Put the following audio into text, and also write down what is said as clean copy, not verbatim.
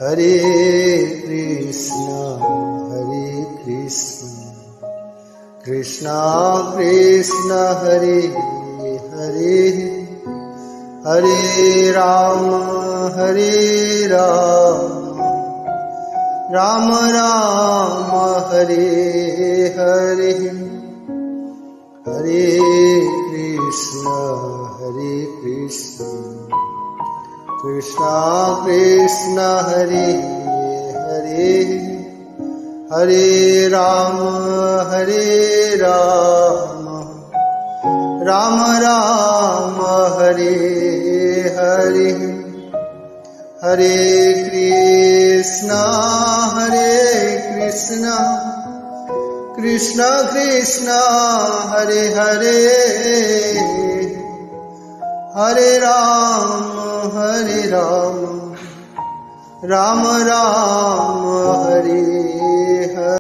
Hare Krishna Krishna Krishna Hare Hare, Hare Ram Ram Ram Hare Hare, Hare Krishna Krishna Krishna Hare Hare, Hare Ram Ram Ram Hare Hare, Hare Krishna Krishna Krishna Hare Hare, Hare Ram Ram Ram